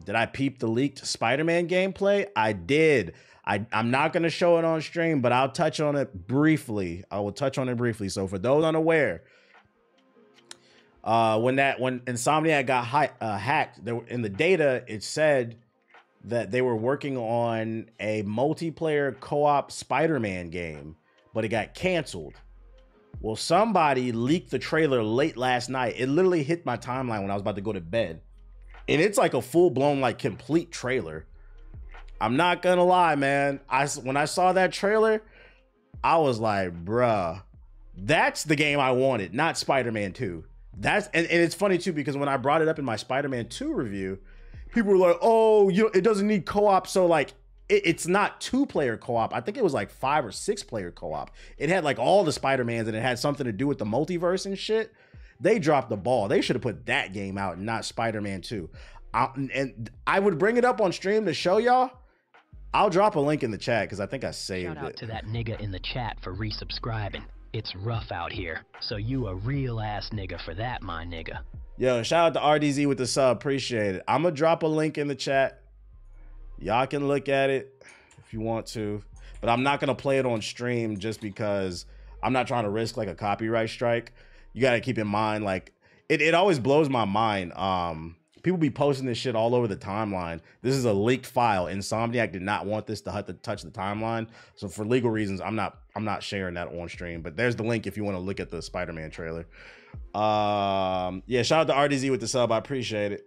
Did I peep the leaked Spider-Man gameplay? I did. I'm not going to show it on stream, but I'll touch on it briefly. I will touch on it briefly. So for those unaware, when Insomniac got hacked, in the data, it said that they were working on a multiplayer co-op Spider-Man game, but it got canceled. Well, somebody leaked the trailer late last night. It literally hit my timeline when I was about to go to bed. And it's like a full-blown, like, complete trailer. I'm not gonna lie, man. When I saw that trailer, I was like, bruh, that's the game I wanted, not Spider-Man 2. And it's funny, too, because when I brought it up in my Spider-Man 2 review, people were like, oh, it doesn't need co-op, so, like, it's not 2-player co-op. I think it was like 5 or 6-player co-op. It had like all the Spider-Mans and it had something to do with the multiverse and shit. They dropped the ball. They should have put that game out and not Spider-Man 2. And I would bring it up on stream to show y'all. I'll drop a link in the chat because I think I saved it. Shout out to that nigga in the chat for resubscribing. It's rough out here, so you a real ass nigga for that, my nigga. Yo, shout out to RDZ with the sub. Appreciate it. I'm going to drop a link in the chat. Y'all can look at it if you want to, but I'm not going to play it on stream just because I'm not trying to risk like a copyright strike. You got to keep in mind, like, it always blows my mind. People be posting this shit all over the timeline. This is a leaked file. Insomniac did not want this to touch the timeline. So for legal reasons, I'm not sharing that on stream, but there's the link if you want to look at the Spider-Man trailer. Yeah, shout out to RDZ with the sub. I appreciate it.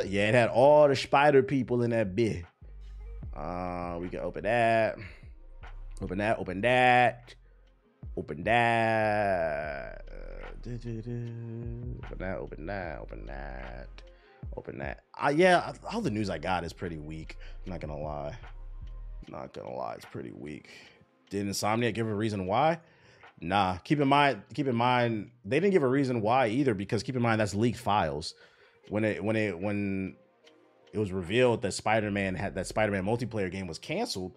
Yeah, it had all the spider people in that bit. We can open that. Open that. Open that. Open that. Open that. Open that. Open that. Open that. Yeah, all the news I got is pretty weak. I'm not gonna lie. Not gonna lie, it's pretty weak. Did Insomniac give a reason why? Nah. Keep in mind, they didn't give a reason why either, because keep in mind that's leaked files. When it was revealed that Spider-Man multiplayer game was canceled,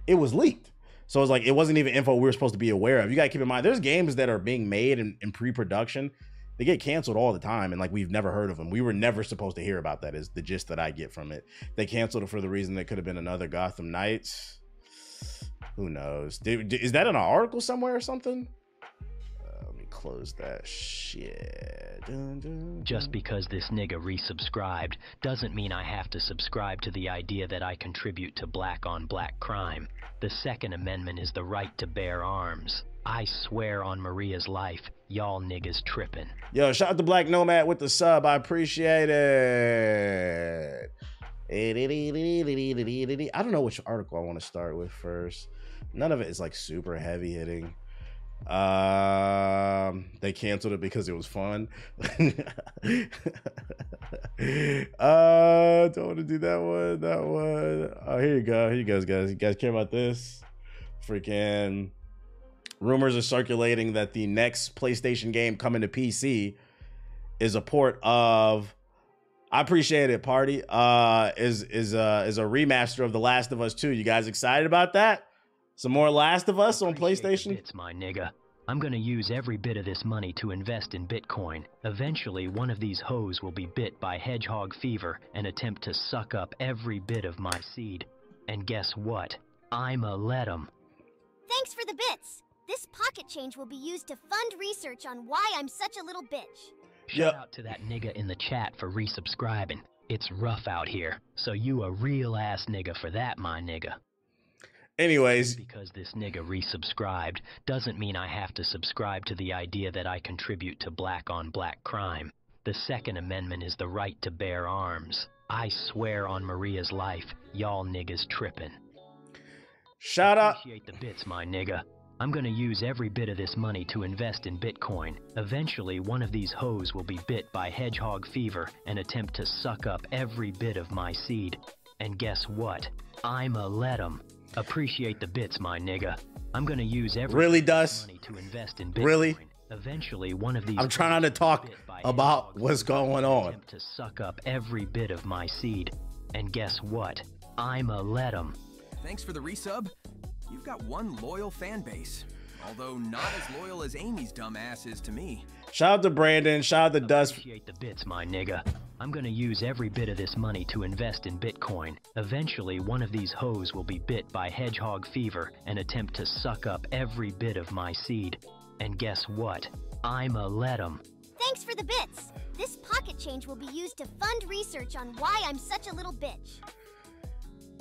it was leaked. So it's like it wasn't even info we were supposed to be aware of. You gotta keep in mind, there's games that are being made in pre-production. They get canceled all the time, and like we've never heard of them. We were never supposed to hear about that, is the gist that I get from it. They canceled it for the reason that could have been another Gotham Knights. Who knows? Is that in an article somewhere or something? Let me close that shit. Just because this nigga resubscribed doesn't mean I have to subscribe to the idea that I contribute to black on black crime. The Second Amendment is the right to bear arms. I swear on Maria's life, y'all niggas tripping. Yo, shout out to Black Nomad with the sub. I appreciate it. I don't know which article I want to start with first. None of it is like super heavy hitting. They canceled it because it was fun. Don't want to do that one. Oh, here you go, guys. You guys care about this? Freaking rumors are circulating that the next PlayStation game coming to PC is a port of, I appreciate it, party, is a remaster of The Last of Us 2. You guys excited about that? Some more Last of Us on PlayStation? It's my nigga. I'm gonna use every bit of this money to invest in Bitcoin. Eventually, one of these hoes will be bit by hedgehog fever and attempt to suck up every bit of my seed. And guess what? I'ma let 'em. Thanks for the bits. This pocket change will be used to fund research on why I'm such a little bitch. Shout out to that nigga in the chat for resubscribing. It's rough out here, so you a real ass nigga for that, my nigga. Anyways, because this nigga resubscribed doesn't mean I have to subscribe to the idea that I contribute to black on black crime. The Second Amendment is the right to bear arms. I swear on Maria's life, y'all niggas tripping. Shout out. Appreciate the bits, my nigga. I'm gonna use every bit of this money to invest in Bitcoin. Eventually, one of these hoes will be bit by hedgehog fever and attempt to suck up every bit of my seed. And guess what? I'ma let 'em. Appreciate the bits, my nigga. I'm gonna use every really does money to invest in Bitcoin. Really? Eventually, one of these. I'm trying to talk about what's going on. To suck up every bit of my seed, and guess what? I'ma let 'em. Thanks for the resub. You've got one loyal fan base, although not as loyal as Amy's dumb ass is to me. Shout out to Brandon. Shout out to Dust. Appreciate the bits, my nigga. I'm gonna use every bit of this money to invest in Bitcoin. Eventually, one of these hoes will be bit by hedgehog fever and attempt to suck up every bit of my seed. And guess what? I'ma let 'em. Thanks for the bits. This pocket change will be used to fund research on why I'm such a little bitch.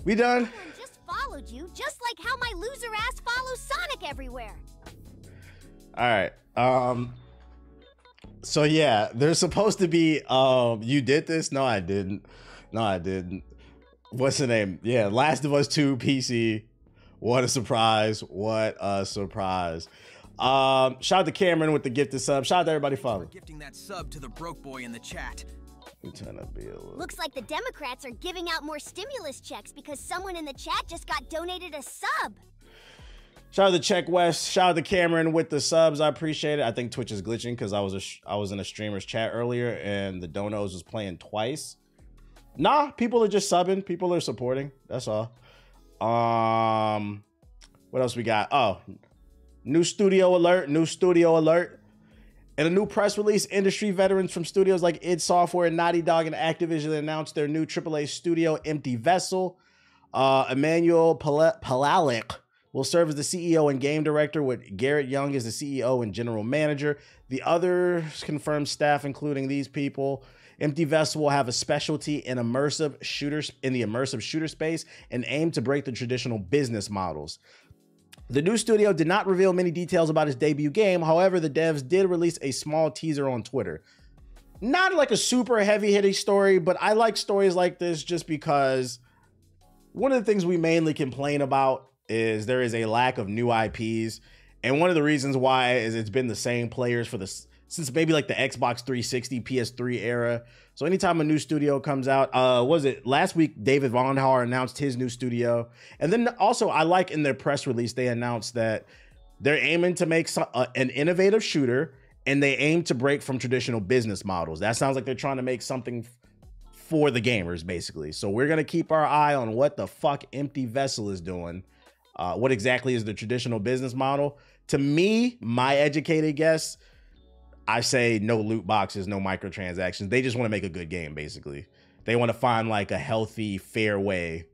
We done? Everyone just followed you, just like how my loser ass follows Sonic everywhere. All right. So yeah, there's supposed to be you did this? No, I didn't. No, I didn't. What's the name? Yeah, Last of Us 2 PC. What a surprise. What a surprise. Shout out to Cameron with the gifted sub. Shout out to everybody following. Gifting that sub to the broke boy in the chat. Looks like the Democrats are giving out more stimulus checks because someone in the chat just got donated a sub. Shout out to Check West. Shout out to Cameron with the subs. I appreciate it. I think Twitch is glitching because I was in a streamer's chat earlier and the donos was playing twice. Nah, people are just subbing. People are supporting. That's all. What else we got? Oh, new studio alert. New studio alert. In a new press release, industry veterans from studios like id Software, Naughty Dog, and Activision announced their new AAA studio, Empty Vessel. Emmanuel Palalik will serve as the CEO and game director, with Garrett Young as the CEO and general manager. The others confirmed staff, including these people. Empty Vessel will have a specialty in immersive shooters in the immersive shooter space and aim to break the traditional business models. The new studio did not reveal many details about its debut game. However, the devs did release a small teaser on Twitter. Not like a super heavy-hitting story, but I like stories like this just because one of the things we mainly complain about is there is a lack of new IPs. And one of the reasons why is it's been the same players for since maybe like the Xbox 360, PS3 era. So anytime a new studio comes out, was it last week, David Vonhauer announced his new studio. And then also I like in their press release, they announced that they're aiming to make an innovative shooter and they aim to break from traditional business models. That sounds like they're trying to make something for the gamers basically. So we're going to keep our eye on what the fuck Empty Vessel is doing. What exactly is the traditional business model? To me, my educated guess, I say no loot boxes, no microtransactions. They just want to make a good game, basically. They want to find like a healthy, fair way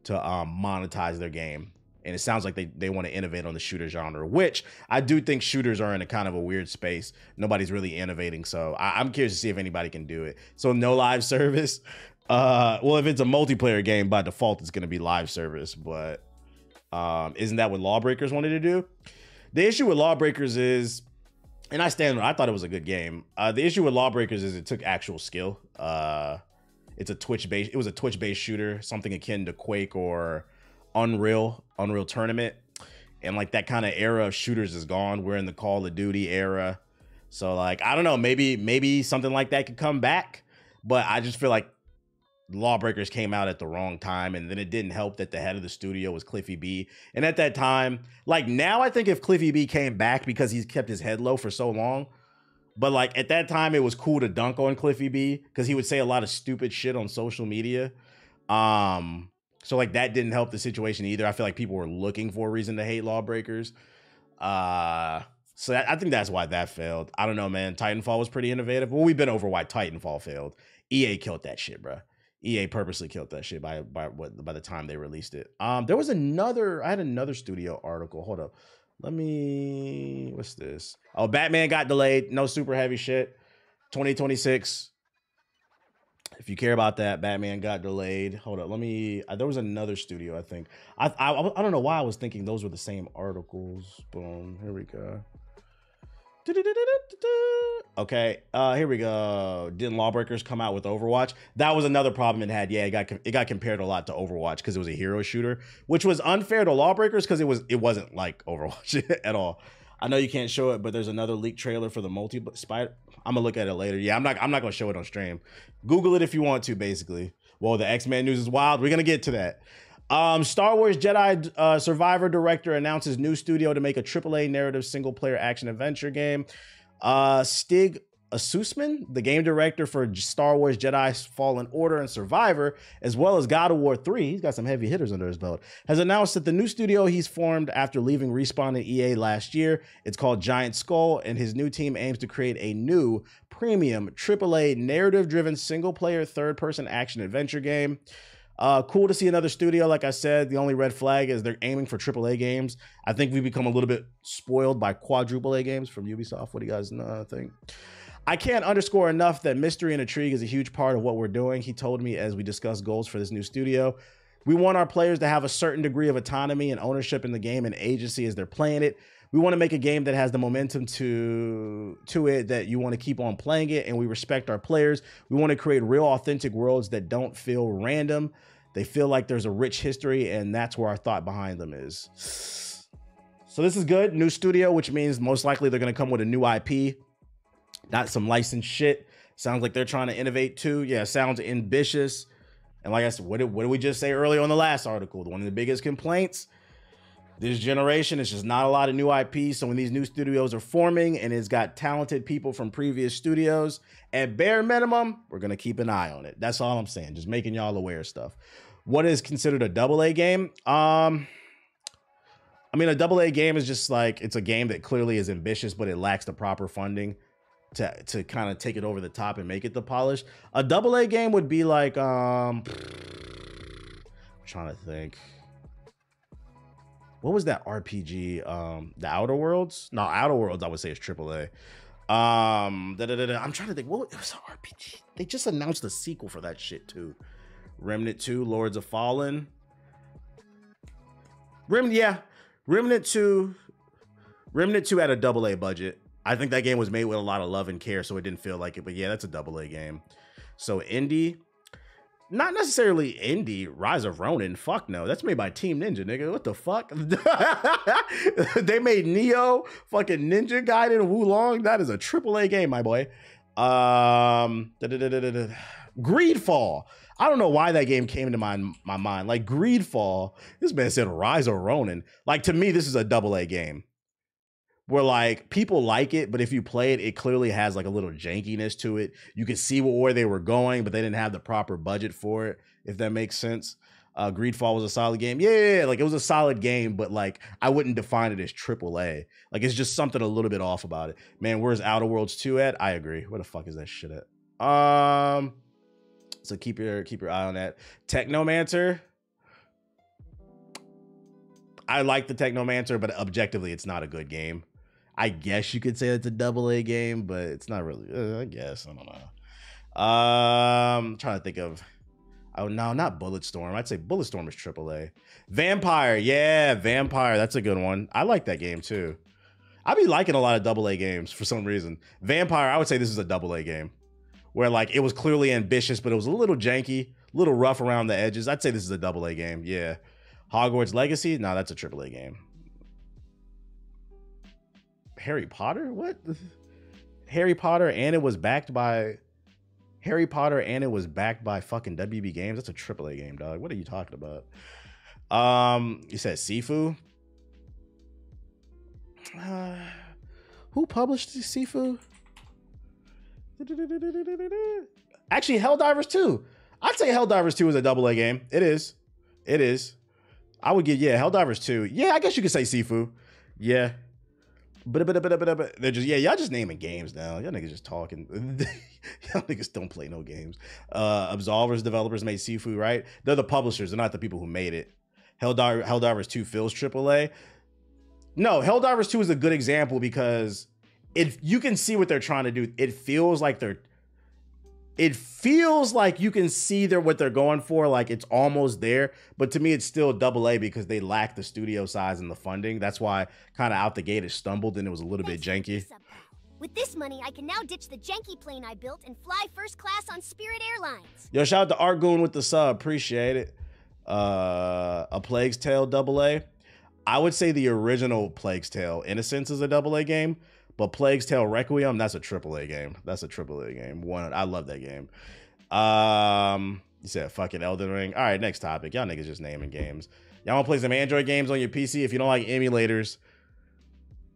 to monetize their game. And it sounds like they want to innovate on the shooter genre, which I do think shooters are in a kind of a weird space. Nobody's really innovating. So I'm curious to see if anybody can do it. So no live service. Well, if it's a multiplayer game, by default, it's going to be live service. But isn't that what Lawbreakers wanted to do? The issue with Lawbreakers is, and I thought it was a good game. The issue with Lawbreakers is it took actual skill. It was a Twitch-based shooter, something akin to Quake or Unreal Tournament. And like that kind of era of shooters is gone. We're in the Call of Duty era. So like, I don't know, maybe something like that could come back. But I just feel like Lawbreakers came out at the wrong time, and then it didn't help that the head of the studio was Cliffy B. And at that time, like now, I think if Cliffy B came back because he's kept his head low for so long, but like at that time, it was cool to dunk on Cliffy B because he would say a lot of stupid shit on social media. So like that didn't help the situation either. I feel like people were looking for a reason to hate Lawbreakers. So I think that's why that failed. I don't know, man. Titanfall was pretty innovative. Well, we've been over why Titanfall failed. EA killed that shit, bro. EA purposely killed that shit by the time they released it. There was I had another studio article. Hold up. What's this? Oh, Batman got delayed. No super heavy shit. 2026. If you care about that, Batman got delayed. Hold up. There was another studio, I think. I don't know why I was thinking those were the same articles. Boom. Here we go. Okay, here we go. Didn't Lawbreakers come out with Overwatch? That was another problem it had. Yeah, it got compared a lot to Overwatch because it was a hero shooter, which was unfair to Lawbreakers because it wasn't like Overwatch at all. I know you can't show it, but there's another leaked trailer for the multi-spider. I'm gonna look at it later. Yeah, I'm not gonna show it on stream. Google it if you want to, basically. Well, the X-Men news is wild. We're gonna get to that. Star Wars Jedi Survivor director announces new studio to make a AAA narrative single-player action-adventure game. Stig Sussman, the game director for Star Wars Jedi Fallen Order and Survivor, as well as God of War 3, he's got some heavy hitters under his belt, has announced that the new studio he's formed after leaving Respawn and EA last year, it's called Giant Skull, and his new team aims to create a new premium AAA narrative-driven single-player third-person action-adventure game. Cool to see another studio. Like I said, the only red flag is they're aiming for AAA games. I think we've become a little bit spoiled by quadruple A games from Ubisoft. What do you guys think? I can't underscore enough that mystery and intrigue is a huge part of what we're doing. He told me as we discussed goals for this new studio. We want our players to have a certain degree of autonomy and ownership in the game and agency as they're playing it. We want to make a game that has the momentum to it, that you want to keep on playing it, and we respect our players. We want to create real, authentic worlds that don't feel random. They feel like there's a rich history, and that's where our thought behind them is. So this is good. New studio, which means most likely they're going to come with a new IP, not some licensed shit. Sounds like they're trying to innovate too. Yeah, sounds ambitious. And like I said, what did we just say earlier on the last article? One of the biggest complaints this generation is just not a lot of new IP. So when these new studios are forming and it's got talented people from previous studios, at bare minimum, we're going to keep an eye on it. That's all I'm saying. Just making y'all aware of stuff. What is considered a AA game? I mean, a AA game is just like, it's a game that clearly is ambitious, but it lacks the proper funding to kind of take it over the top and make it the polish. A AA game would be like, I'm trying to think. What was that RPG? The Outer Worlds? No, Outer Worlds I would say is AAA. I'm trying to think. What was an RPG? They just announced a sequel for that shit too. Remnant 2, Lords of Fallen. Remnant 2 had a AA budget. I think that game was made with a lot of love and care, so it didn't feel like it. But yeah, that's a AA game. So indie. Not necessarily indie. Rise of Ronin. Fuck no. That's made by Team Ninja, nigga. What the fuck? They made Neo, fucking Ninja Gaiden, Wulong. That is a AAA game, my boy. Greedfall. I don't know why that game came into my mind. Like Greedfall. This man said Rise of Ronin. Like, to me, this is a AA game. Where like people like it, but if you play it, it clearly has like a little jankiness to it. You can see where they were going, but they didn't have the proper budget for it, if that makes sense. Greedfall was a solid game. Yeah, like it was a solid game, but like I wouldn't define it as AAA. Like it's just something a little bit off about it. Man, where's Outer Worlds 2 at? I agree. Where the fuck is that shit at? So keep your eye on that. Technomancer. I like the Technomancer, but objectively, it's not a good game. I guess you could say it's a AA game, but it's not really. I guess. I don't know. I'm trying to think of. Oh, no, not Bulletstorm. I'd say Bulletstorm is AAA. Vampire. Yeah, Vampire. That's a good one. I like that game, too. I be liking a lot of AA games for some reason. Vampire, I would say this is a AA game. Where, like, it was clearly ambitious, but it was a little janky, a little rough around the edges. I'd say this is a AA game. Yeah. Hogwarts Legacy? No, that's a AAA game. Harry Potter? What? Harry Potter and it was backed by fucking WB Games. That's a AAA game, dog. What are you talking about? You said Sifu? Who published Sifu? Actually, Helldivers 2. I'd say Helldivers 2 is a AA game. It is. It is. I would give, yeah, Helldivers 2. Yeah, I guess you could say Sifu. Yeah. But they're just, yeah, y'all just naming games now. Y'all niggas just talking. Y'all niggas don't play no games. Absolvers developers made Sifu, right? They're the publishers. They're not the people who made it. Helldivers 2 feels AAA. No, Helldivers 2 is a good example because you can see what they're trying to do. It feels like you can see what they're going for. Like it's almost there, but to me, it's still AA because they lack the studio size and the funding. That's why kind of out the gate it stumbled and it was a little bit janky. With this money, I can now ditch the janky plane I built and fly first class on Spirit Airlines. Yo, shout out to Argoon with the sub. Appreciate it. A Plague's Tale AA. I would say the original Plague's Tale Innocence is a AA game. But Plague's Tale Requiem, that's a AAA game. That's a AAA game. I love that game. You said fucking Elden Ring. All right, next topic. Y'all niggas just naming games. Y'all want to play some Android games on your PC? If you don't like emulators,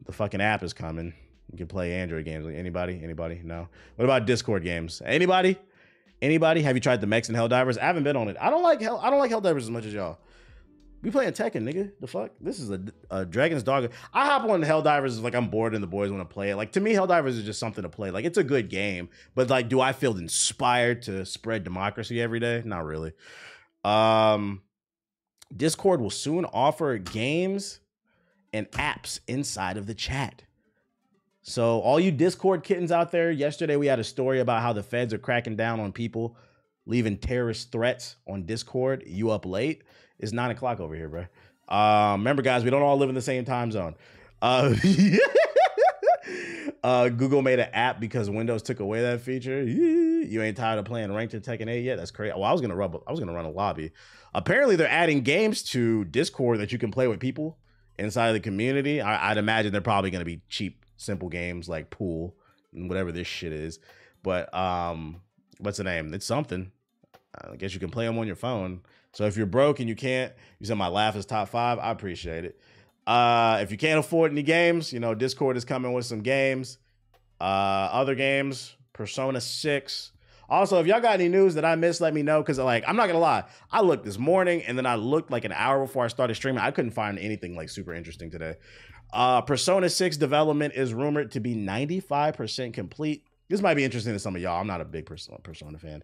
the fucking app is coming. You can play Android games. Anybody? No. What about Discord games? Anybody? Have you tried the Mechs and Helldivers? I haven't been on it. I don't like Helldivers as much as y'all. We playing Tekken, nigga. The fuck? This is a Dragon's Dogma. I hop on Helldivers like I'm bored and the boys want to play it. Like, to me, Helldivers is just something to play. Like, it's a good game, but like, do I feel inspired to spread democracy every day? Not really. Discord will soon offer games and apps inside of the chat. So all you Discord kittens out there, yesterday we had a story about how the feds are cracking down on people leaving terrorist threats on Discord. You up late? It's 9 o'clock over here, bro. Remember, guys, we don't all live in the same time zone. Google made an app because Windows took away that feature. You ain't tired of playing ranked in Tekken 8 yet? That's crazy. Well, I was gonna run a lobby. Apparently, they're adding games to Discord that you can play with people inside of the community. I'd imagine they're probably gonna be cheap, simple games like Pool and whatever this shit is. But what's the name? It's something. I guess you can play them on your phone. So if you're broke and you can't, you said my laugh is top 5. I appreciate it. If you can't afford any games, you know, Discord is coming with some games. Other games, Persona 6. Also, if y'all got any news that I missed, let me know. Because, like, I'm not going to lie. I looked this morning and then I looked like an hour before I started streaming. I couldn't find anything, like, super interesting today. Persona 6 development is rumored to be 95% complete. This might be interesting to some of y'all. I'm not a big Persona fan.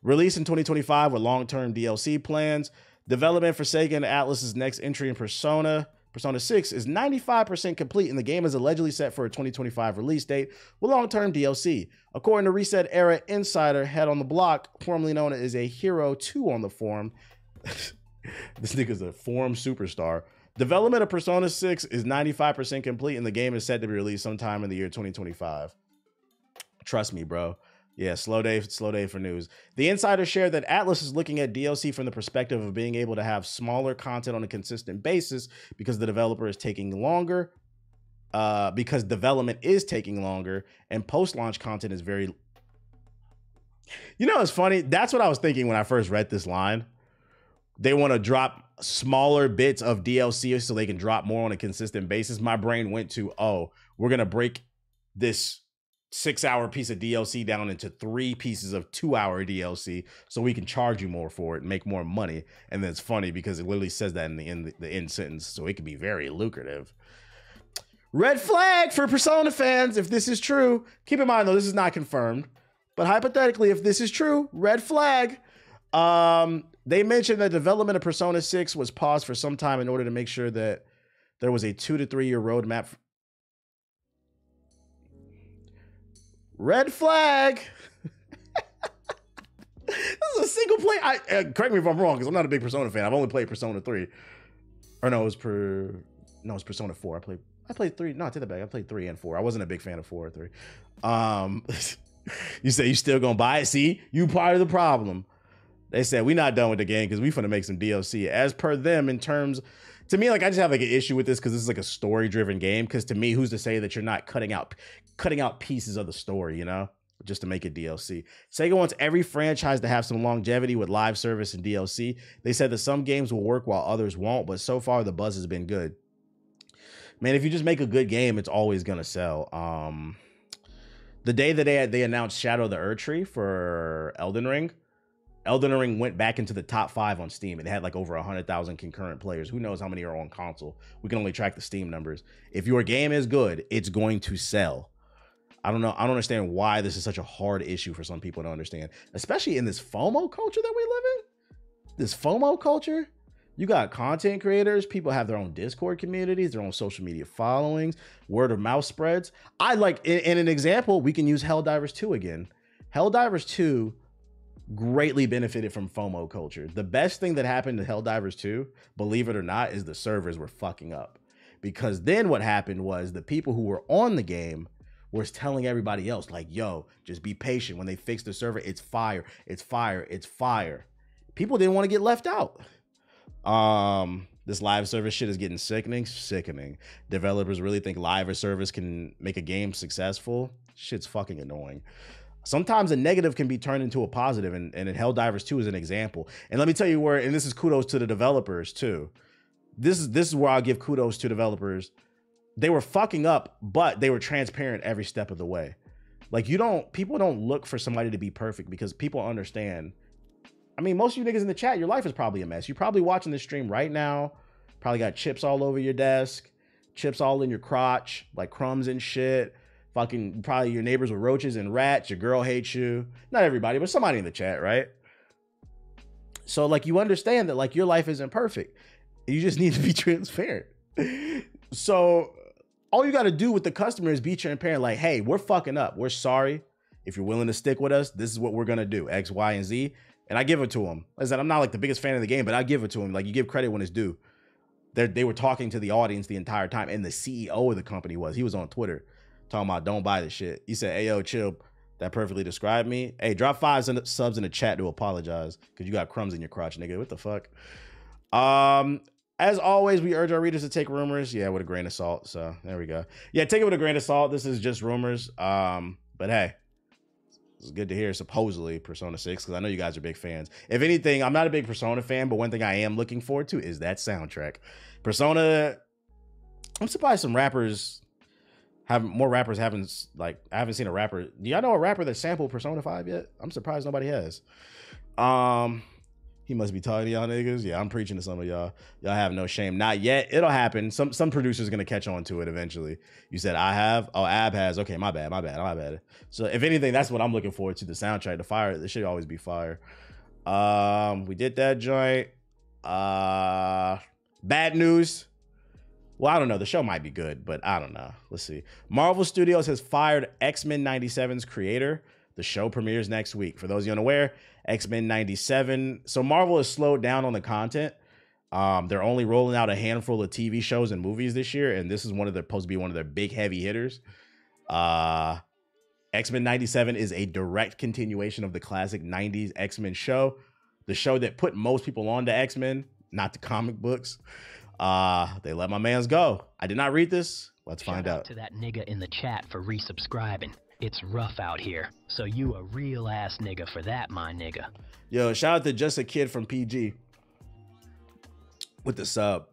Release in 2025 with long-term DLC plans. Development for Sega and Atlus's next entry in Persona 6 is 95% complete, and the game is allegedly set for a 2025 release date with long-term DLC. According to Reset Era Insider, Head on the Block, formerly known as a Hero 2 on the forum. This nigga's a forum superstar. Development of Persona 6 is 95% complete, and the game is set to be released sometime in the year 2025. Trust me, bro. Yeah, slow day for news. The insider shared that Atlus is looking at DLC from the perspective of being able to have smaller content on a consistent basis because the developer is taking longer, because development is taking longer, and post-launch content is very... You know, it's funny. That's what I was thinking when I first read this line. They want to drop smaller bits of DLC so they can drop more on a consistent basis. My brain went to, oh, we're going to break this 6-hour piece of DLC down into 3 pieces of 2-hour DLC so we can charge you more for it and make more money. And then it's funny because it literally says that in the end sentence, so it can be very lucrative. Red flag for Persona fans if this is true. Keep in mind though, this is not confirmed, but hypothetically, if this is true, red flag. They mentioned that development of Persona 6 was paused for some time in order to make sure that there was a 2 to 3 year roadmap. Red flag. This is a single play. Correct me if I'm wrong, because I'm not a big Persona fan. I've only played Persona 3. Or no, it was Persona 4. I played 3. No, I take that back. I played 3 and 4. I wasn't a big fan of 4 or 3. You say you still gonna buy it? See, you part of the problem. They said we not done with the game because we finna make some DLC. As per them, in terms, to me, like I just have like an issue with this because this is like a story-driven game. Because to me, who's to say that you're not cutting out pieces of the story, you know, just to make it DLC? Sega wants every franchise to have some longevity with live service and DLC. They said that some games will work while others won't, but so far the buzz has been good. Man, if you just make a good game, it's always gonna sell. The day that they announced Shadow of the Erdtree for Elden Ring went back into the top 5 on Steam. It had like over 100,000 concurrent players. Who knows how many are on console? We can only track the Steam numbers. If your game is good, it's going to sell. I don't know. I don't understand why this is such a hard issue for some people to understand, especially in this FOMO culture that we live in. This FOMO culture, you got content creators. People have their own Discord communities, their own social media followings, word of mouth spreads. I like, in an example, we can use Helldivers 2 again. Helldivers 2 greatly benefited from FOMO culture. The best thing that happened to Helldivers 2, believe it or not, is the servers were fucking up. Because then what happened was the people who were on the game was telling everybody else, like, yo, just be patient. When they fix the server, it's fire, it's fire, it's fire. People didn't want to get left out. This live service shit is getting sickening. Developers really think live service can make a game successful. Shit's fucking annoying. Sometimes a negative can be turned into a positive, and Helldivers 2 is an example. And let me tell you where, and this is kudos to the developers too. This is where I'll give kudos to developers. they were fucking up, but they were transparent every step of the way. Like people don't look for somebody to be perfect because people understand. I mean, most of you niggas in the chat, your life is probably a mess. You're probably watching this stream right now. Probably got chips all over your desk, chips all in your crotch, like crumbs and shit. Fucking probably your neighbors with roaches and rats. Your girl hates you. Not everybody, but somebody in the chat, right? So like you understand that like your life isn't perfect. You just need to be transparent. So all you got to do with the customer is be transparent. Like, hey, we're fucking up. We're sorry. If you're willing to stick with us, this is what we're going to do. X, Y, and Z. And I give it to him. I said, I'm not like the biggest fan of the game, but I give it to him. Like you give credit when it's due. They were talking to the audience the entire time. And the CEO of the company he was on Twitter talking about don't buy the shit. He said, hey, yo, chill. That perfectly described me. Hey, drop 5 subs in the chat to apologize because you got crumbs in your crotch, nigga. What the fuck? As always, we urge our readers to take rumors, with a grain of salt. So there we go. Yeah, take it with a grain of salt. This is just rumors. But hey, it's good to hear supposedly Persona 6 because I know you guys are big fans. If anything, I'm not a big Persona fan, but one thing I am looking forward to is that soundtrack. Persona, I'm surprised some rappers haven't I haven't seen a rapper. Do y'all know a rapper that sampled Persona 5 yet? I'm surprised nobody has. He must be talking to y'all niggas. Yeah, I'm preaching to some of y'all. Y'all have no shame. Not yet. It'll happen. Some producer's gonna catch on to it eventually. You said I have? Oh, Ab has. Okay, my bad. So if anything, that's what I'm looking forward to, the soundtrack. The fire. This should always be fire. We did that joint. Bad news. Well, I don't know. The show might be good, but I don't know. Let's see. Marvel Studios has fired X-Men 97's creator. The show premieres next week. For those of you unaware, X-Men 97. So Marvel has slowed down on the content. They're only rolling out a handful of TV shows and movies this year, and this is supposed to be one of their big heavy hitters. X-Men 97 is a direct continuation of the classic 90s X-Men show. The show that put most people on to X-Men, not the comic books. They let my mans go. I did not read this. Let's find out. To that nigga in the chat for resubscribing. It's rough out here, so you a real ass nigga for that, my nigga. Yo, shout out to Just a Kid from PG with the sub.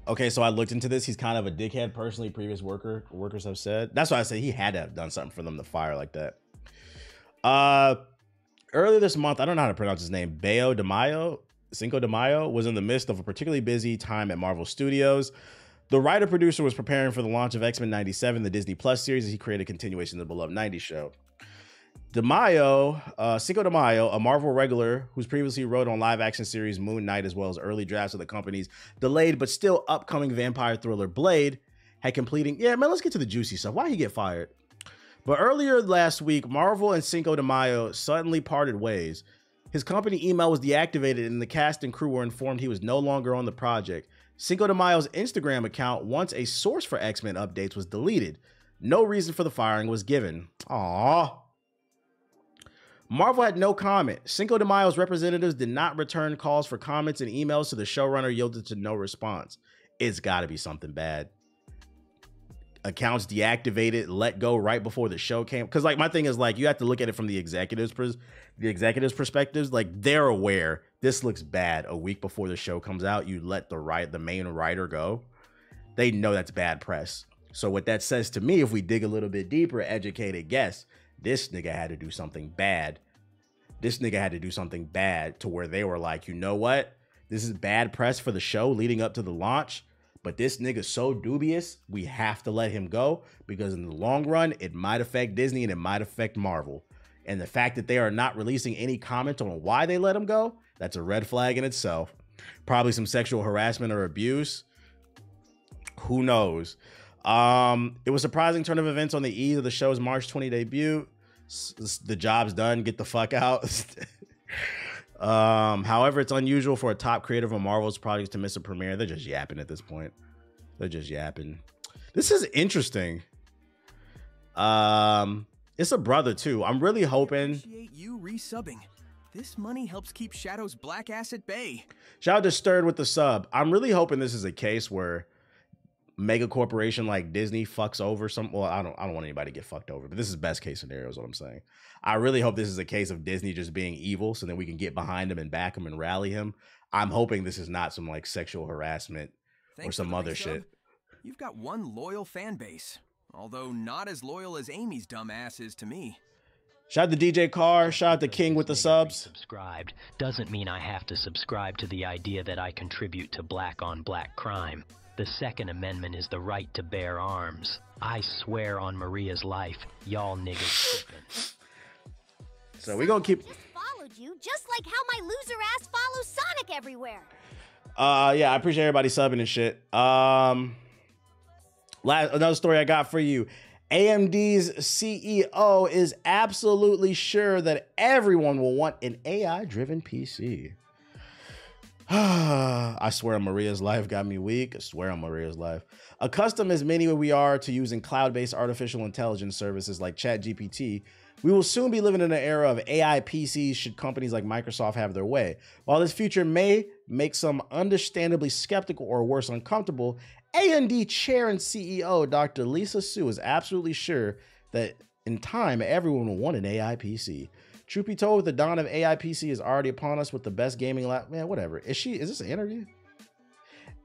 Okay, so I looked into this. He's kind of a dickhead personally. Previous workers have said. That's why I said he had to have done something for them to fire like that. Earlier this month, I don't know how to pronounce his name. Cinco de Mayo was in the midst of a particularly busy time at Marvel Studios. The writer-producer was preparing for the launch of X-Men 97, the Disney Plus series, as he created a continuation of the beloved 90s show. Cinco de Mayo, a Marvel regular who's previously wrote on live-action series Moon Knight as well as early drafts of the company's delayed but still upcoming vampire thriller Blade, had completing... Yeah, man, let's get to the juicy stuff. Why'd he get fired? But earlier last week, Marvel and Cinco de Mayo suddenly parted ways. His company email was deactivated and the cast and crew were informed he was no longer on the project. Cinco de Mayo's Instagram account, once a source for X-Men updates, was deleted. No reason for the firing was given. Aww. Marvel had no comment. Cinco de Mayo's representatives did not return calls for comments and emails to the showrunner, yielded to no response. It's got to be something bad. Accounts deactivated, let go right before the show came. Because like my thing is like you have to look at it from the executives' perspectives. Like they're aware this looks bad a week before the show comes out. You let the main writer go. They know that's bad press. So what that says to me, if we dig a little bit deeper, educated guess, this nigga had to do something bad. This nigga had to do something bad to where they were like, you know what? This is bad press for the show leading up to the launch. But this nigga's so dubious, we have to let him go because in the long run, it might affect Disney and it might affect Marvel. And the fact that they are not releasing any comment on why they let him go, that's a red flag in itself. Probably some sexual harassment or abuse. Who knows? It was a surprising turn of events on the eve of the show's March 20 debut. The job's done. Get the fuck out. However, it's unusual for a top creator of Marvel's projects to miss a premiere. They're just yapping at this point. They're just yapping. This is interesting. It's a brother too. I'm really hoping. Appreciate you resubbing. This money helps keep Shadow's black ass at bay. Shout out to Stirred with the sub. I'm really hoping this is a case where mega corporation like Disney fucks over some. Well, I don't want anybody to get fucked over, but this is best case scenario is what I'm saying. I really hope this is a case of Disney just being evil so then we can get behind him and back him and rally him. I'm hoping this is not some like sexual harassment or some other shit. You've got one loyal fan base, although not as loyal as Amy's dumb ass is to me. Shout out to DJ Carr. Shout out to King with the subs. Subscribed doesn't mean I have to subscribe to the idea that I contribute to black-on-black crime. The Second Amendment is the right to bear arms. I swear on Maria's life, y'all niggas trippin'. So we gonna keep. Just followed you, just like how my loser ass follows Sonic everywhere. Yeah, I appreciate everybody subbing and shit. Another story I got for you. AMD's CEO is absolutely sure that everyone will want an AI-driven PC. I swear on Maria's life got me weak. I swear on Maria's life. Accustomed as many we are to using cloud-based artificial intelligence services like ChatGPT, we will soon be living in an era of AI PCs should companies like Microsoft have their way. While this future may make some understandably skeptical or worse, uncomfortable, AMD chair and CEO Dr. Lisa Su is absolutely sure that in time, everyone will want an AI PC. Truth be told, the dawn of AI PC is already upon us with the best gaming lap. Man, whatever. Is this an interview?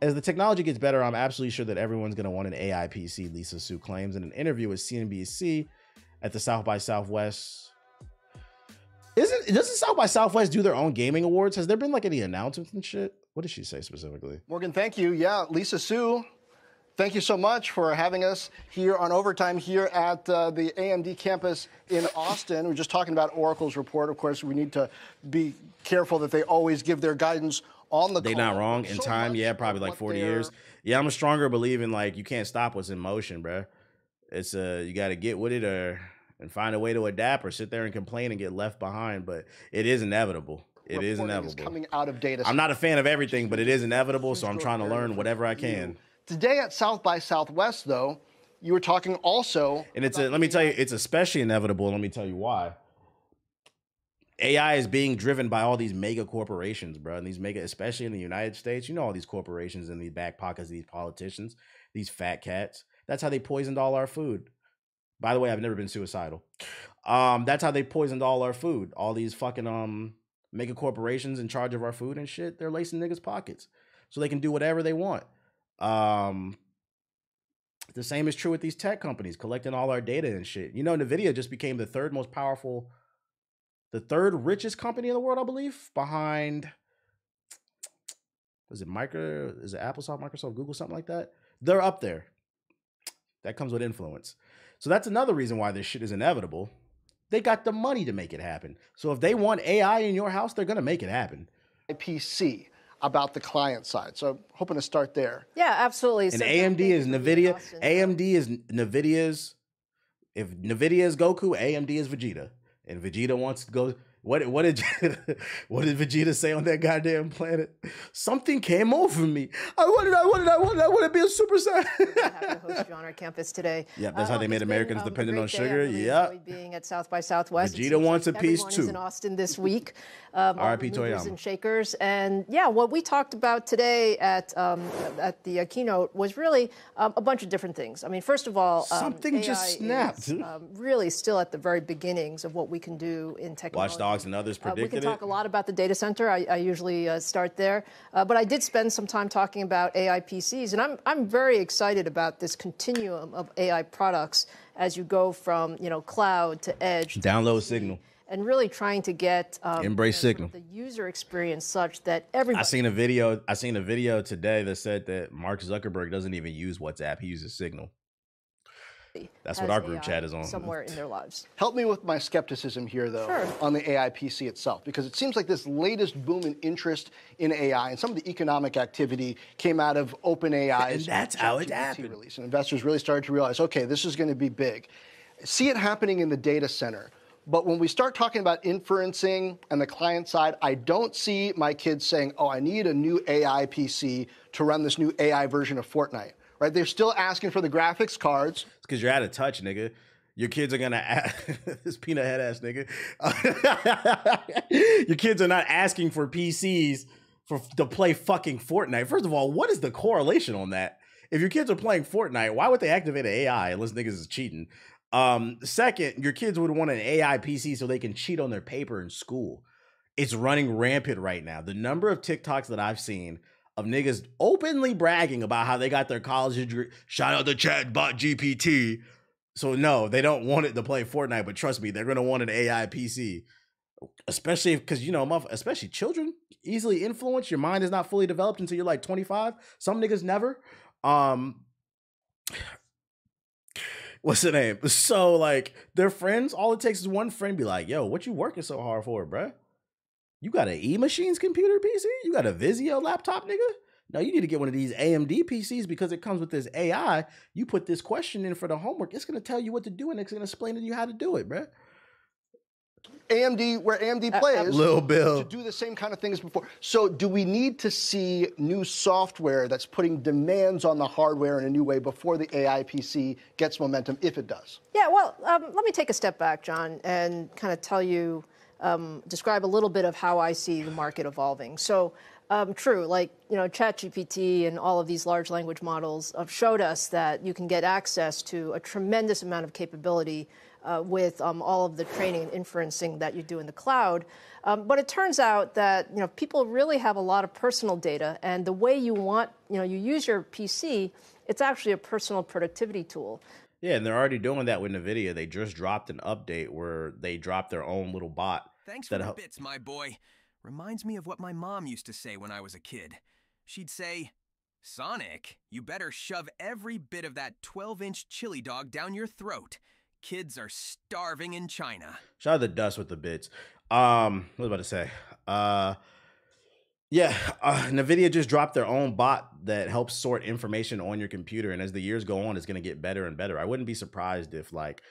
As the technology gets better, I'm absolutely sure that everyone's going to want an AI PC, Lisa Su claims in an interview with CNBC at the South by Southwest. Doesn't South by Southwest do their own gaming awards? Has there been like any announcements and shit? What did she say specifically? Morgan, thank you. Yeah, Lisa Su, thank you so much for having us here on Overtime here at the AMD campus in Austin. We're just talking about Oracle's report. Of course, we need to be careful that they always give their guidance on the call. They're not wrong. In time, yeah, probably like 40 years. Yeah, I'm a stronger believer in like you can't stop what's in motion, bro. It's you got to get with it and find a way to adapt or sit there and complain and get left behind. But it is inevitable. It is inevitable. Coming out of data. I'm not a fan of everything, but it is inevitable, so I'm trying to learn whatever I can. Today at South by Southwest, though, you were talking also. And let me tell you, it's especially inevitable. Let me tell you why. AI is being driven by all these mega corporations, bro. And these mega, especially in the United States, you know, all these corporations in the back pockets of these politicians, these fat cats. That's how they poisoned all our food. By the way, I've never been suicidal. That's how they poisoned all our food. All these fucking mega corporations in charge of our food and shit, they're lacing niggas' pockets so they can do whatever they want. The same is true with these tech companies collecting all our data and shit. You know, NVIDIA just became the third richest company in the world, I believe, behind, is it Applesoft, Microsoft, Google, something like that? They're up there. That comes with influence. So that's another reason why this shit is inevitable. They got the money to make it happen. So if they want AI in your house, they're going to make it happen. PC about the client side. So hoping to start there. Yeah, absolutely. And AMD is NVIDIA. AMD is NVIDIA's. If NVIDIA is Goku, AMD is Vegeta. And Vegeta wants to go. What did Vegeta say on that goddamn planet? Something came over me. I want to be a Super Saiyan. Happy to host you on our campus today. Yeah, that's how they made Americans dependent on sugar. Yeah. Being at South by Southwest. Vegeta wants a piece too. Everyone is in Austin this week. R.I.P. Toyama. And shakers. And yeah, what we talked about today at the keynote was really a bunch of different things. I mean, first of all, something AI just snapped. Is, really still at the very beginnings of what we can do in technology. Watch Dogs and others predicted we can talk a lot about the data center. I usually start there. But I did spend some time talking about AI PCs. And I'm very excited about this continuum of AI products as you go from, cloud to edge. Download Signal. And really trying to get embrace Signal. The user experience such that everybody. I seen a video today that said that Mark Zuckerberg doesn't even use WhatsApp. He uses Signal. That's what our group chat is on. Somewhere in their lives. Help me with my skepticism here, though, on the AI PC itself, because it seems like this latest boom in interest in AI and some of the economic activity came out of OpenAI's and that's how it happened. Release. And investors really started to realize, okay, this is going to be big. See it happening in the data center. But when we start talking about inferencing and the client side, I don't see my kids saying, oh, I need a new AI PC to run this new AI version of Fortnite. Right? They're still asking for the graphics cards. It's because you're out of touch, nigga. Your kids are gonna this peanut head ass nigga. Your kids are not asking for PCs to play fucking Fortnite. First of all, what is the correlation on that? If your kids are playing Fortnite, why would they activate an AI unless niggas is cheating? Second, your kids would want an AI PC so they can cheat on their paper in school. It's running rampant right now. The number of TikToks that I've seen of niggas openly bragging about how they got their college degree. Shout out to Chatbot GPT. So no, they don't want it to play Fortnite, but trust me, they're gonna want an AI PC. Especially because, you know, especially children easily influenced. Your mind is not fully developed until you're like 25. Some niggas never. What's the name? So like their friends, all it takes is one friend be like, yo, what you working so hard for, bruh? You got an E-Machines computer PC? You got a Vizio laptop, nigga? No, you need to get one of these AMD PCs because it comes with this AI. You put this question in for the homework, it's going to tell you what to do and it's going to explain to you how to do it, bruh. AMD, where AMD plays, Lil Bill, to do the same kind of things before. So do we need to see new software that's putting demands on the hardware in a new way before the AI PC gets momentum, if it does? Yeah, well, let me take a step back, John, and kind of tell you, describe a little bit of how I see the market evolving. So true, like, you know, ChatGPT and all of these large language models have showed us that you can get access to a tremendous amount of capability with all of the training and inferencing that you do in the cloud. But it turns out that, you know, people really have a lot of personal data, and the way you want, you know, you use your PC, it's actually a personal productivity tool. Yeah, and they're already doing that with NVIDIA. They just dropped an update where they dropped their own little bot. Thanks for the bits, my boy. Reminds me of what my mom used to say when I was a kid. She'd say, Sonic, you better shove every bit of that 12-inch chili dog down your throat. Kids are starving in China. Shout out to Dust with the bits. What was I about to say? NVIDIA just dropped their own bot that helps sort information on your computer, and as the years go on, it's going to get better and better. I wouldn't be surprised if, like,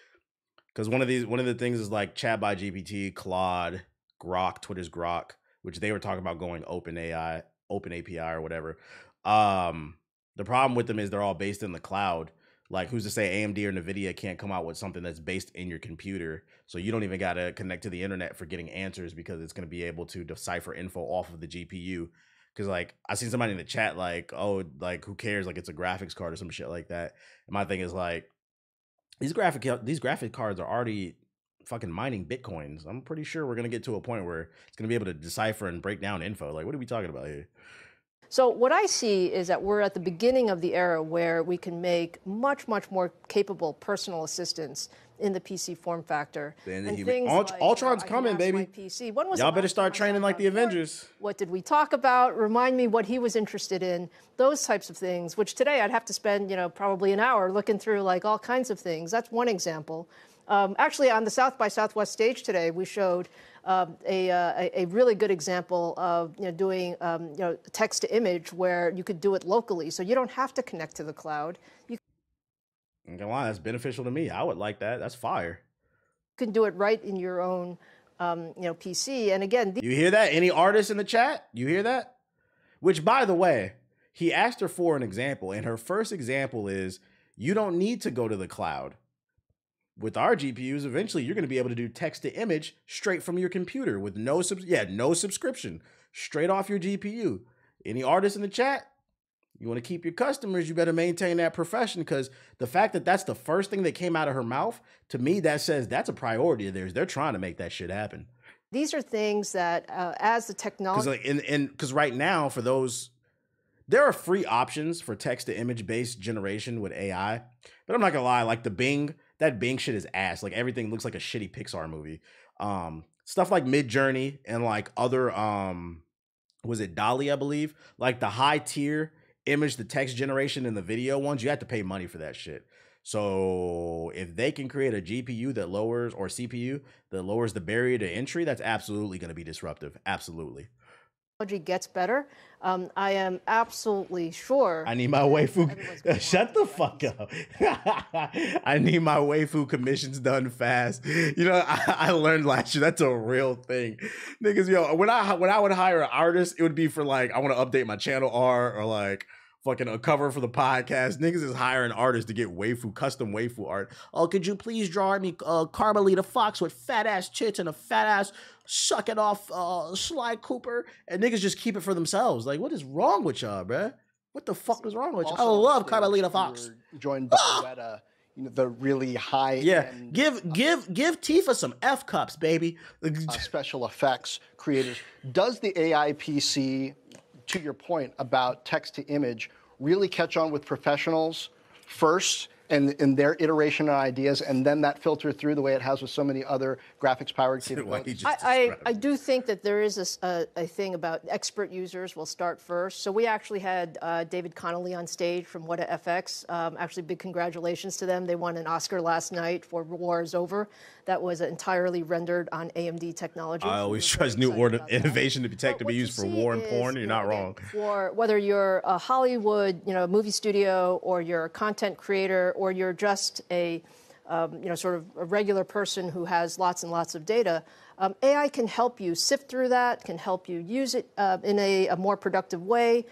because one of the things is like Chatbot GPT, Claude, Grok, Twitter's Grok, which they were talking about going open API or whatever. The problem with them is they're all based in the cloud. Like, who's to say AMD or NVIDIA can't come out with something that's based in your computer? So you don't even got to connect to the internet for getting answers because it's going to be able to decipher info off of the GPU. Because, like, I seen somebody in the chat like, oh, like, who cares? Like, it's a graphics card or some shit like that. And my thing is, like, these graphic cards are already fucking mining Bitcoins. I'm pretty sure we're going to get to a point where it's going to be able to decipher and break down info. Like, what are we talking about here? So what I see is that we're at the beginning of the era where we can make much, much more capable personal assistants in the PC form factor. Ultron's coming, baby. Y'all better start training like the Avengers. What did we talk about? Remind me what he was interested in. Those types of things, which today I'd have to spend, you know, probably an hour looking through like all kinds of things. That's one example. Actually, on the South by Southwest stage today, we showed a really good example of, you know, doing text to image where you could do it locally, so you don't have to connect to the cloud. You ain't gonna lie, that's beneficial to me. I would like that. That's fire. You can do it right in your own PC. And again, you hear that? Any artists in the chat? You hear that? Which, by the way, he asked her for an example, and her first example is you don't need to go to the cloud. With our GPUs, eventually you're going to be able to do text to image straight from your computer with no subscription, straight off your GPU. Any artists in the chat? You want to keep your customers, you better maintain that profession, because the fact that that's the first thing that came out of her mouth, to me, that says that's a priority of theirs. They're trying to make that shit happen. These are things that as the technology... Because right now, for those... There are free options for text to image based generation with AI, but I'm not gonna lie, like the Bing, that Bing shit is ass. Like everything looks like a shitty Pixar movie. Stuff like Midjourney and like other, was it DALL-E, I believe? Like the high tier image, the text generation and the video ones, you have to pay money for that shit. So if they can create a GPU that lowers, or CPU that lowers the barrier to entry, that's absolutely gonna be disruptive. Absolutely. Gets better. I am absolutely sure. I need my waifu. Shut the fuck up. I need my waifu commissions done fast. You know, I learned last year that's a real thing. Niggas, yo, when I would hire an artist, it would be for like, I want to update my channel art or like fucking a cover for the podcast. Niggas is hiring artists to get waifu, custom waifu art. Oh, could you please draw me Carmelita Fox with fat ass tits and a fat ass sucking off Sly Cooper? And niggas just keep it for themselves. Like, what is wrong with y'all, bruh? What the fuck is wrong with y'all? I love Carmelita Fox. Joined by Weta, you know, the really high end, give Tifa some F cups, baby. Special effects creators. Does the AI PC to your point about text to image, really catch on with professionals first and in their iteration and ideas, and then that filter through the way it has with so many other graphics-powered capabilities. I do think that there is a thing about expert users will start first. So we actually had David Connolly on stage from Weta FX. Actually, big congratulations to them. They won an Oscar last night for War is Over. That was entirely rendered on AMD technology. I always trust new innovation to be tech to be used for war and porn. You're not wrong. For whether you're a Hollywood, movie studio, or you're a content creator, or you're just a, sort of a regular person who has lots and lots of data, AI can help you sift through that, can help you use it in a more productive way.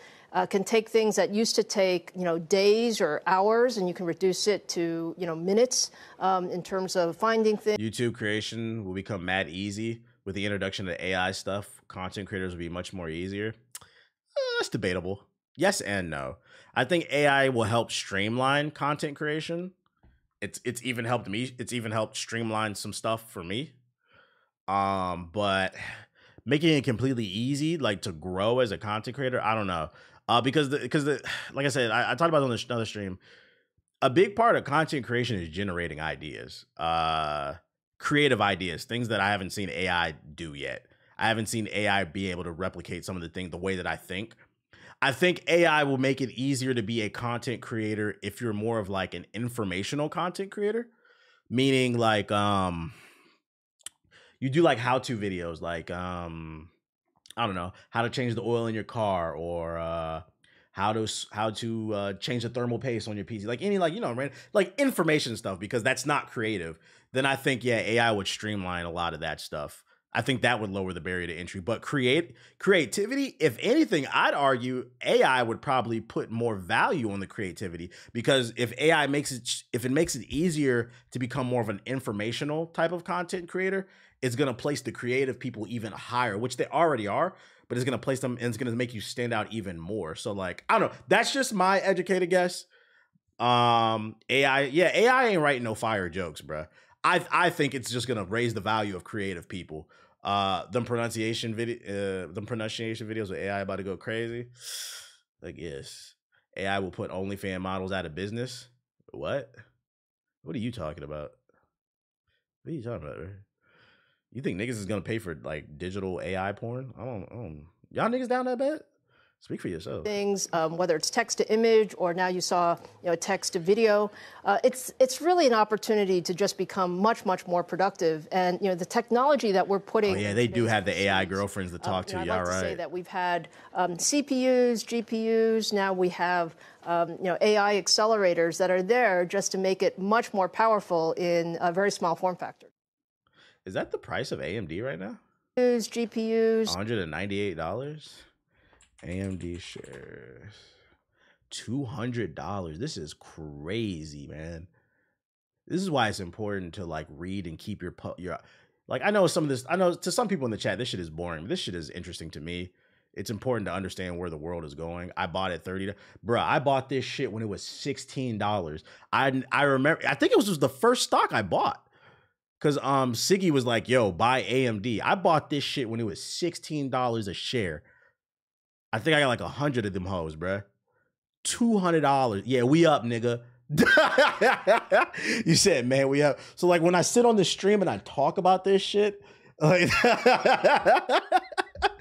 Can take things that used to take, days or hours, and you can reduce it to, minutes in terms of finding things. YouTube creation will become mad easy with the introduction of AI stuff. Content creators will be much more easier. That's debatable. Yes and no. I think AI will help streamline content creation. It's even helped me. It's even helped streamline some stuff for me. But making it completely easy, like to grow as a content creator, I don't know. Because like I said, I talked about it on another stream. A big part of content creation is generating ideas, creative ideas, things that I haven't seen AI do yet. I haven't seen AI be able to replicate some of the things the way that I think. I think AI will make it easier to be a content creator if you're more of like an informational content creator, meaning like you do like how-to videos, like I don't know, how to change the oil in your car, or how to change the thermal paste on your PC, like any like information stuff, because that's not creative. Then I think AI would streamline a lot of that stuff. I think that would lower the barrier to entry. But creativity, if anything, I'd argue AI would probably put more value on the creativity, because if AI makes it easier to become more of an informational type of content creator, it's going to place the creative people even higher, which they already are, but it's going to place them and it's going to make you stand out even more. So like, I don't know. That's just my educated guess. AI ain't writing no fire jokes, bruh. I think it's just going to raise the value of creative people. Them pronunciation videos with AI about to go crazy. Like, yes, AI will put OnlyFans models out of business. What are you talking about? What are you talking about, bro? You think niggas is gonna pay for like digital AI porn? I don't. Y'all niggas down that bad? Speak for yourself. Things, whether it's text to image, or now you saw, text to video. It's really an opportunity to just become much, much more productive. And the technology that we're putting. Oh yeah, they do have the AI girlfriends to talk to. I'd Y'all like to right. say that we've had CPUs, GPUs. Now we have AI accelerators that are there just to make it much more powerful in a very small form factor. Is that the price of AMD right now? GPUs. $198. AMD shares. $200. This is crazy, man. This is why it's important to like read and keep your like, I know to some people in the chat, this shit is boring. This shit is interesting to me. It's important to understand where the world is going. I bought it $30. Bruh, I bought this shit when it was $16. I remember, I think it was just the first stock I bought. Because Siggy was like, yo, buy AMD. I bought this shit when it was $16 a share. I think I got like 100 of them hoes, bruh. $200. Yeah, we up, nigga. You said, man, we up. So like when I sit on the stream and I talk about this shit, like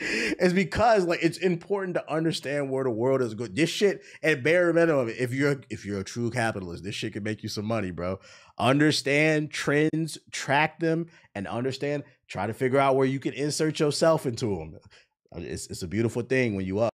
it's because like it's important to understand where the world is going. This shit, at bare minimum, if you're a true capitalist, this shit can make you some money, bro. Understand trends, track them, and try to figure out where you can insert yourself into them. It's a beautiful thing when you up.